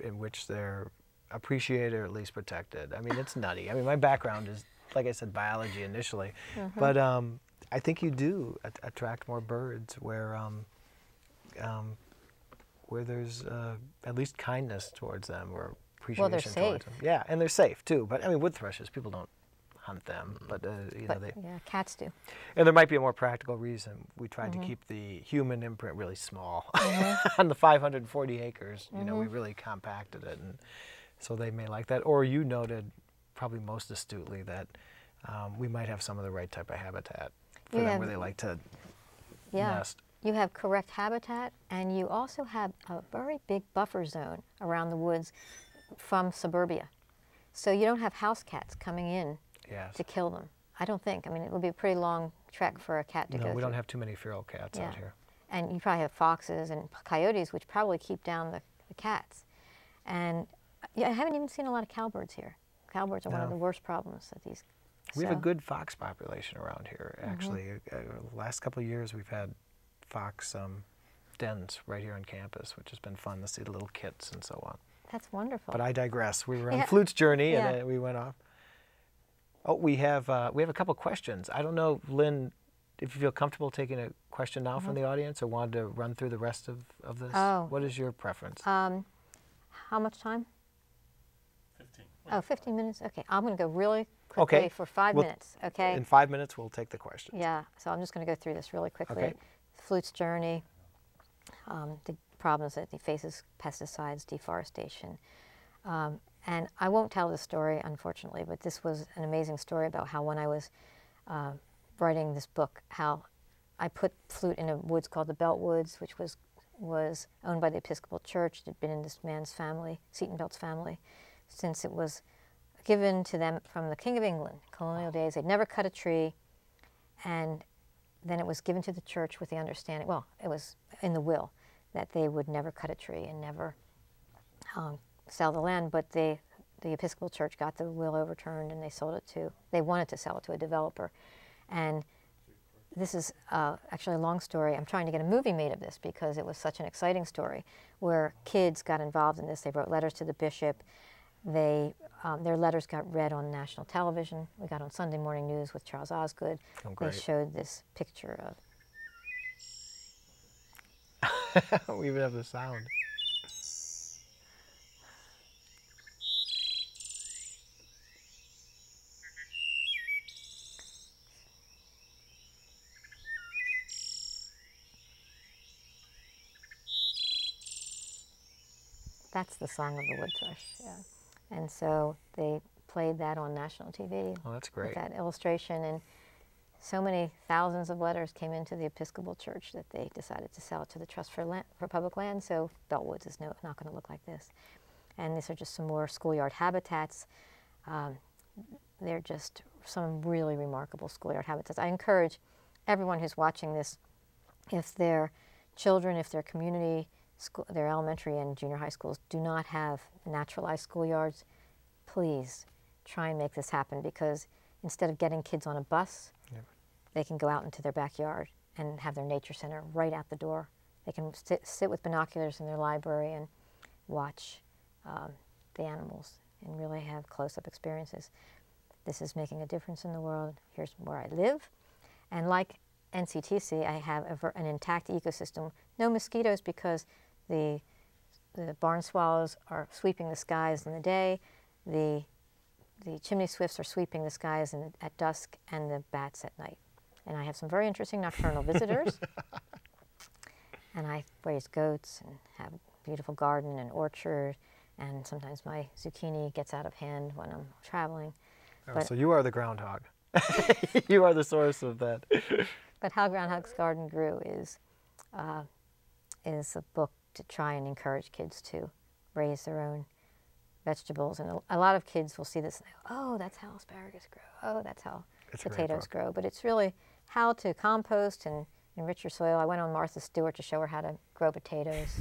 in which they're appreciated or at least protected. I mean, it's nutty. I mean, my background is, like I said, biology initially, but I think you do attract more birds where there's at least kindness towards them or appreciation towards them. Yeah, and they're safe too. But I mean, wood thrushes, people don't hunt them, but you know, yeah, cats do. And there might be a more practical reason. We tried to keep the human imprint really small on the 540 acres. You know, we really compacted it, and so they may like that. Or you noted, probably most astutely, that we might have some of the right type of habitat for them where they like to nest. You have correct habitat, and you also have a very big buffer zone around the woods from suburbia. So you don't have house cats coming in to kill them. I don't think. I mean, it would be a pretty long trek for a cat to go No, we through. don't have too many feral cats out here. And you probably have foxes and coyotes, which probably keep down the cats. And I haven't even seen a lot of cowbirds here. Cowbirds are one of the worst problems that these. We have a good fox population around here, actually. The last couple of years we've had fox dens right here on campus, which has been fun to see the little kits and so on. That's wonderful. But I digress. We were on Flute's Journey, and we went off. Oh, we have a couple questions. I don't know, Lynn, if you feel comfortable taking a question now from the audience, or wanted to run through the rest of this. Oh. What is your preference? How much time? 15. Oh, 15 minutes? Okay, I'm going to go really quickly for 5 minutes, okay? In 5 minutes, we'll take the questions. Yeah, so I'm just going to go through this really quickly. Okay. Flute's Journey, the problems that he faces, pesticides, deforestation. And I won't tell the story, unfortunately, but this was an amazing story about how when I was writing this book, how I put Flute in a woods called the Beltwoods, which was owned by the Episcopal Church. It had been in this man's family, Seton Belt's family, since it was given to them from the King of England, colonial days. They'd never cut a tree, and then it was given to the church with the understanding, well, it was in the will, that they would never cut a tree and never sell the land, but the Episcopal Church got the will overturned, and they wanted to sell it to a developer. And this is actually a long story. I'm trying to get a movie made of this because it was such an exciting story where kids got involved in this. They wrote letters to the bishop. Their letters got read on national television. We got on Sunday Morning News with Charles Osgood. Oh, great. They showed this picture of... We even have the sound. That's the song of the wood thrush, yeah. And so they played that on national TV. Oh, that's great. With that illustration. And so many thousands of letters came into the Episcopal Church that they decided to sell it to the Trust for Public Land, so Beltwoods is not going to look like this. And these are just some more schoolyard habitats. They're just some really remarkable schoolyard habitats. I encourage everyone who's watching this, if their children, if their community, their elementary and junior high schools do not have naturalized schoolyards, please try and make this happen, because instead of getting kids on a bus, they can go out into their backyard and have their nature center right out the door. They can sit with binoculars in their library and watch the animals and really have close-up experiences. This is making a difference in the world. Here's where I live. And like NCTC, I have an intact ecosystem. No mosquitoes, because the barn swallows are sweeping the skies in the day. The chimney swifts are sweeping the skies at dusk, and the bats at night. And I have some very interesting nocturnal visitors. And I raise goats and have a beautiful garden and orchard. And sometimes my zucchini gets out of hand when I'm traveling. Oh, so you are the groundhog. You are the source of that. But How Groundhog's Garden Grew is a book to try and encourage kids to raise their own vegetables. And a lot of kids will see this and go, oh, that's how asparagus grow. Oh, that's how potatoes grow. But it's really how to compost and enrich your soil. I went on Martha Stewart to show her how to grow potatoes.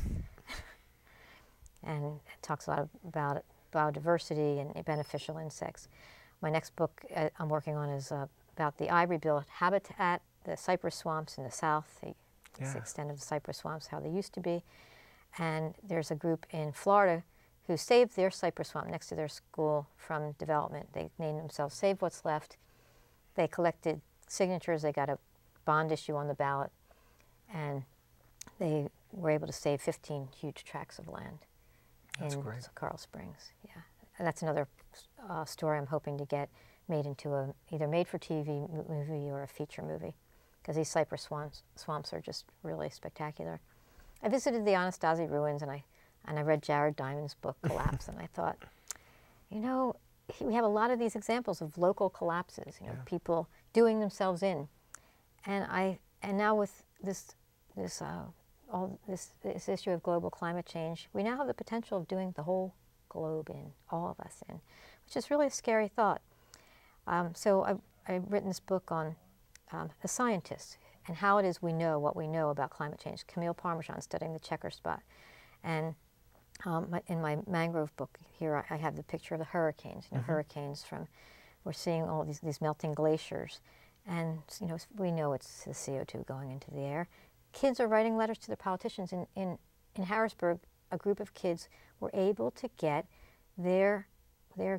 And it talks a lot about biodiversity and beneficial insects. My next book I'm working on is about the ivory-bill habitat, the cypress swamps in the south, the extent of the cypress swamps, how they used to be. And there's a group in Florida who saved their cypress swamp next to their school from development. They named themselves Save What's Left. They collected signatures. They got a bond issue on the ballot. And they were able to save 15 huge tracts of land in Coral Springs. Yeah, and that's another story I'm hoping to get made into either made-for-TV movie or a feature movie, because these cypress swamps are just really spectacular. I visited the Anastasi ruins, and I read Jared Diamond's book Collapse, and I thought, you know, we have a lot of these examples of local collapses, you know, people doing themselves in, and now with this issue of global climate change, we now have the potential of doing the whole globe in, all of us in, which is really a scary thought. So I've written this book on the scientists and how it is we know what we know about climate change. Camille Parmesan studying the checker spot. And in my mangrove book here, I have the picture of the hurricanes. You know, hurricanes we're seeing all these melting glaciers. And, you know, we know it's the CO2 going into the air. Kids are writing letters to their politicians. In Harrisburg, a group of kids were able to get their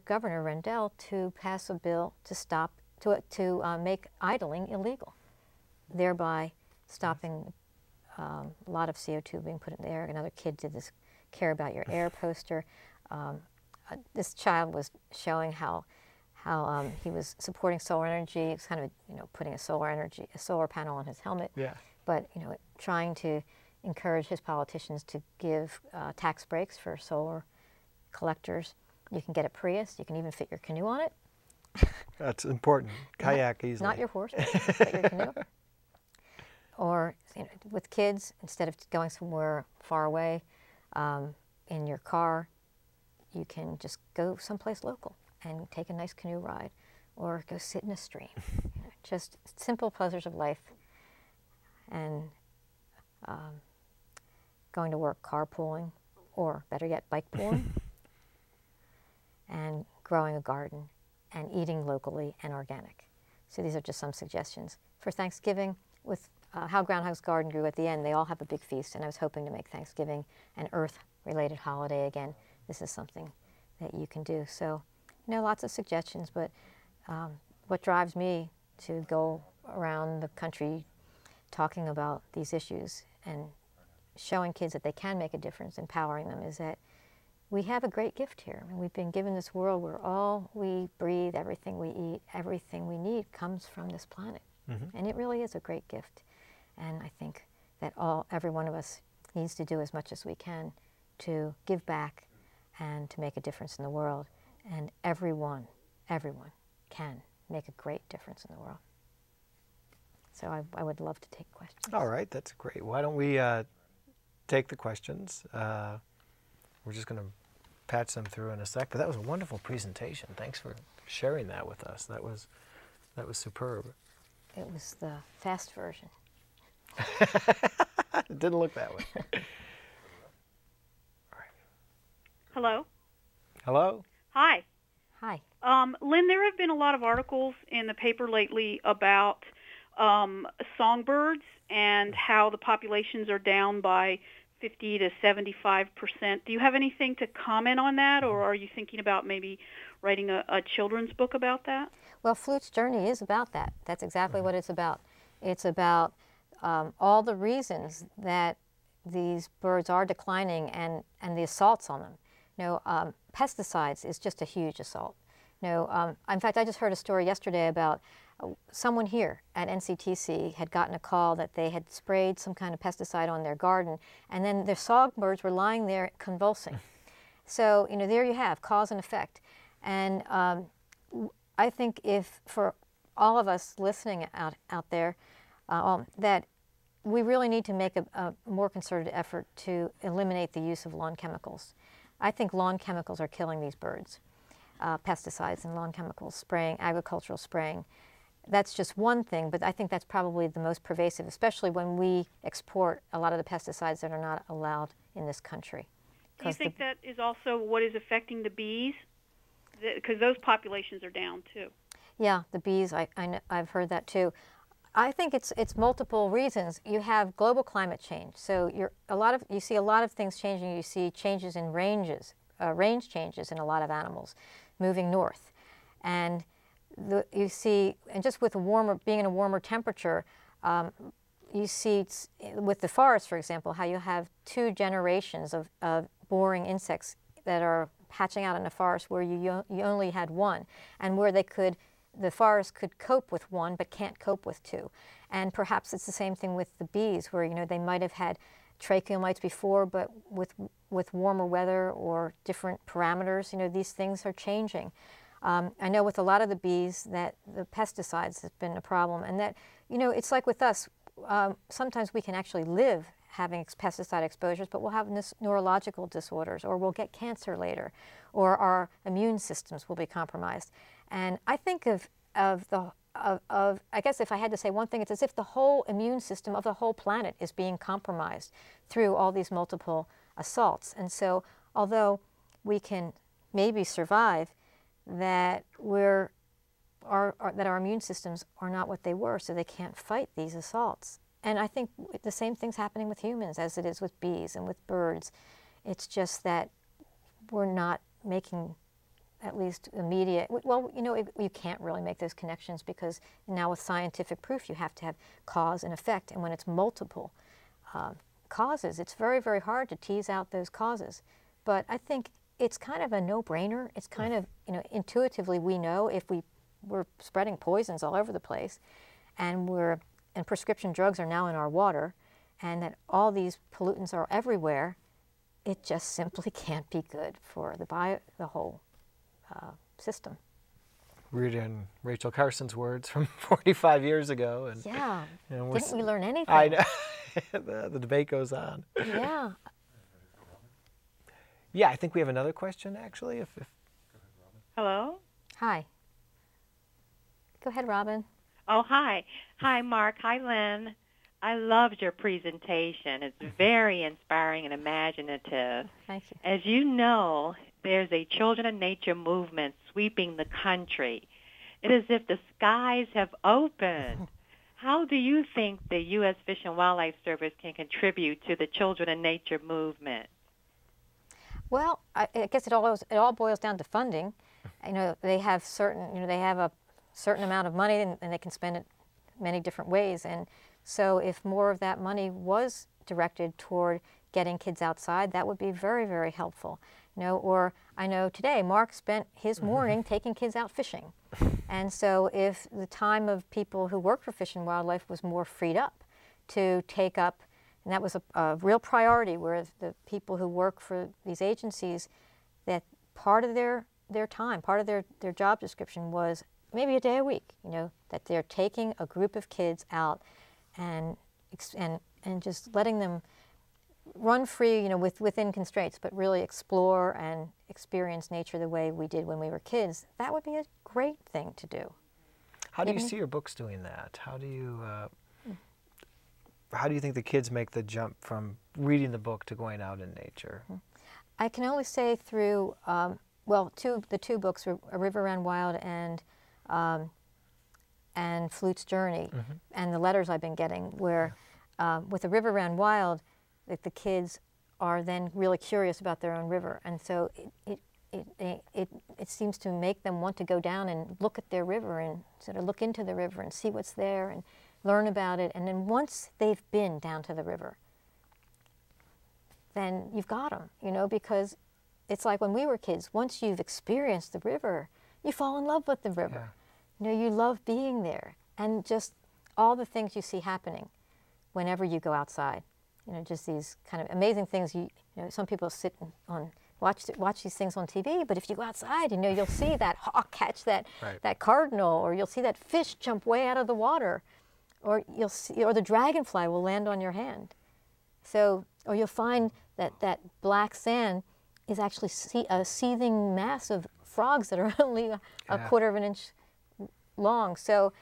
governor, Rendell, to pass a bill to make idling illegal, thereby stopping a lot of CO2 being put in the air. Another kid did this Care About Your Air poster. This child was showing how he was supporting solar energy. It's kind of, you know, putting a solar panel on his helmet. Yeah. But, you know, trying to encourage his politicians to give tax breaks for solar collectors. You can get a Prius. You can even fit your canoe on it. That's important. Kayak easily. Not your horse, but your canoe. Or, you know, with kids, instead of going somewhere far away in your car, you can just go someplace local and take a nice canoe ride, or go sit in a stream. You know, just simple pleasures of life. And going to work carpooling, or better yet, bike pooling, and growing a garden, and eating locally and organic. So these are just some suggestions. For Thanksgiving, with How Groundhog's Garden Grew at the end, they all have a big feast, and I was hoping to make Thanksgiving an Earth-related holiday again. This is something that you can do. So, you know, lots of suggestions, but what drives me to go around the country talking about these issues and showing kids that they can make a difference, empowering them, is that we have a great gift here. I mean, we've been given this world where all we breathe, everything we eat, everything we need comes from this planet. And it really is a great gift. And I think that every one of us needs to do as much as we can to give back and to make a difference in the world. And everyone can make a great difference in the world. So I would love to take questions. All right, that's great. Why don't we take the questions? We're just going to patch them through in a sec. But that was a wonderful presentation. Thanks for sharing that with us. That was superb. It was the fast version. It didn't look that way. Hello. Hello? Hi. Hi. Lynn, there have been a lot of articles in the paper lately about songbirds and how the populations are down by 50 to 75%. Do you have anything to comment on that, or are you thinking about maybe writing a children's book about that? Well, Flute's journey is about that. That's exactly what it's about. It's about all the reasons that these birds are declining and the assaults on them. You know, pesticides is just a huge assault. You know, in fact, I just heard a story yesterday about someone here at NCTC had gotten a call that they had sprayed some kind of pesticide on their garden, and then their songbirds were lying there convulsing. So, you know, there you have cause and effect. And I think if for all of us listening out there, that we really need to make a more concerted effort to eliminate the use of lawn chemicals. I think lawn chemicals are killing these birds. Pesticides and lawn chemicals, spraying, agricultural spraying. That's just one thing, but I think that's probably the most pervasive, especially when we export a lot of the pesticides that are not allowed in this country. Do you think that is also what is affecting the bees? Because those populations are down too. Yeah, the bees, I've heard that too. I think it's multiple reasons. You have global climate change, so you see a lot of things changing. You see changes in range changes in a lot of animals, moving north, and you see, and just with being in a warmer temperature, you see with the forest, for example, how you have 2 generations of boring insects that are hatching out in the forest where you only had 1, and where the forest could cope with 1 but can't cope with 2. And perhaps it's the same thing with the bees, where, you know, they might have had tracheomites before, but with warmer weather or different parameters, you know, these things are changing. I know with a lot of the bees that the pesticides has been a problem, and that, you know, it's like with us, sometimes we can actually live having pesticide exposures, but we'll have neurological disorders, or we'll get cancer later, or our immune systems will be compromised. And I think I guess if I had to say one thing, it's as if the whole immune system of the whole planet is being compromised through all these multiple assaults. And so, although we can maybe survive, that our immune systems are not what they were, so they can't fight these assaults. And I think the same thing's happening with humans as it is with bees and with birds. It's just that we're not making at least immediate, well, you know, you can't really make those connections, because now with scientific proof you have to have cause and effect, and when it's multiple causes, it's very, very hard to tease out those causes. But I think it's kind of a no-brainer. It's kind of, you know, intuitively we know if we're spreading poisons all over the place, and prescription drugs are now in our water, and that all these pollutants are everywhere, it just simply can't be good for the whole system. Reading Rachel Carson's words from 45 years ago. And, yeah, you know, didn't we learn anything? I know. The debate goes on. Yeah. Yeah, I think we have another question, actually. If Hello? Hi. Go ahead, Robin. Oh, hi. Hi, Mark. Hi, Lynn. I loved your presentation. It's very inspiring and imaginative. Thank you. As you know, there's a Children of Nature movement sweeping the country. It is as if the skies have opened. How do you think the U.S. Fish and Wildlife Service can contribute to the Children of Nature movement? Well, I guess it all boils down to funding. You know, they have a certain amount of money, and they can spend it many different ways. And so if more of that money was directed toward getting kids outside, that would be very, very helpful. You know, or I know today Mark spent his morning taking kids out fishing. And so if the time of people who work for Fish and Wildlife was more freed up to take up, and that was a real priority, where the people who work for these agencies, that part of their time, part of their job description was maybe a day a week, you know, that they're taking a group of kids out and just letting them run free, you know, within constraints, but really explore and experience nature the way we did when we were kids. That would be a great thing to do. How do you see your books doing that? How do you think the kids make the jump from reading the book to going out in nature? I can only say through, well, the two books, A River Ran Wild and Flute's Journey, and the letters I've been getting, where with A River Ran Wild, the kids are then really curious about their own river, and so it seems to make them want to go down and look at their river and sort of look into the river and see what's there and learn about it. And then once they've been down to the river, then you've got them, you know, because it's like when we were kids, once you've experienced the river, you fall in love with the river. Yeah. You know, you love being there and just all the things you see happening whenever you go outside. You know, just these kind of amazing things. You know, some people sit on watch these things on TV, but if you go outside, you know, you'll see that hawk catch that that cardinal, or you'll see that fish jump way out of the water, or you'll see, or the dragonfly will land on your hand. So, or you'll find that black sand is actually a seething mass of frogs that are only a quarter of an inch long. So,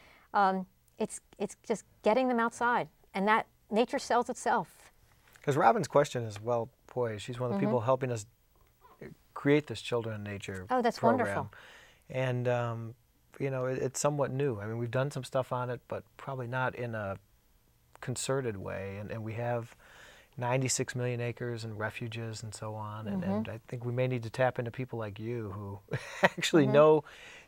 it's just getting them outside, and that nature sells itself. Because Robin's question is well poised. She's one of the people helping us create this Children in Nature that's program. Wonderful. And, you know, it's somewhat new. I mean, we've done some stuff on it, but probably not in a concerted way. And we have 96 million acres and refuges and so on. And I think we may need to tap into people like you who actually know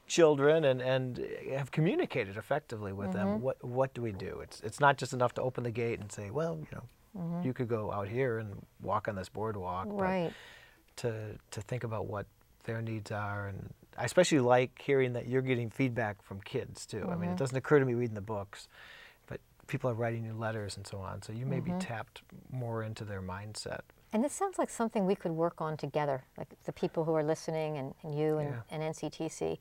children and have communicated effectively with them. What do we do? It's not just enough to open the gate and say, well, you know, you could go out here and walk on this boardwalk. Right. But to think about what their needs are. And I especially like hearing that you're getting feedback from kids too. I mean, it doesn't occur to me reading the books, but people are writing you letters and so on. So you may be tapped more into their mindset. And this sounds like something we could work on together, like the people who are listening and you and NCTC.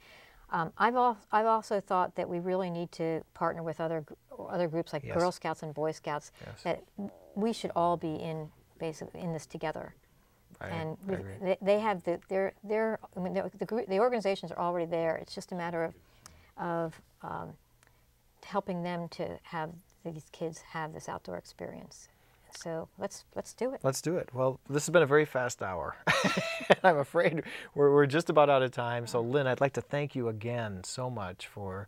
I've also thought that we really need to partner with other groups like Girl Scouts and Boy Scouts. That we should all be basically in this together. And they have the organizations are already there. It's just a matter of helping them to have these kids have this outdoor experience. So let's do it. Let's do it. Well, this has been a very fast hour. I'm afraid we're just about out of time. So Lynne, I'd like to thank you again so much for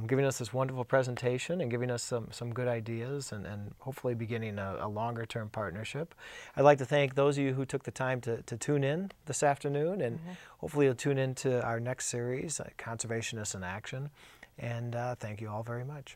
giving us this wonderful presentation and giving us some good ideas and hopefully beginning a longer term partnership. I'd like to thank those of you who took the time to tune in this afternoon, and hopefully you'll tune in to our next series, Conservationists in Action. And thank you all very much.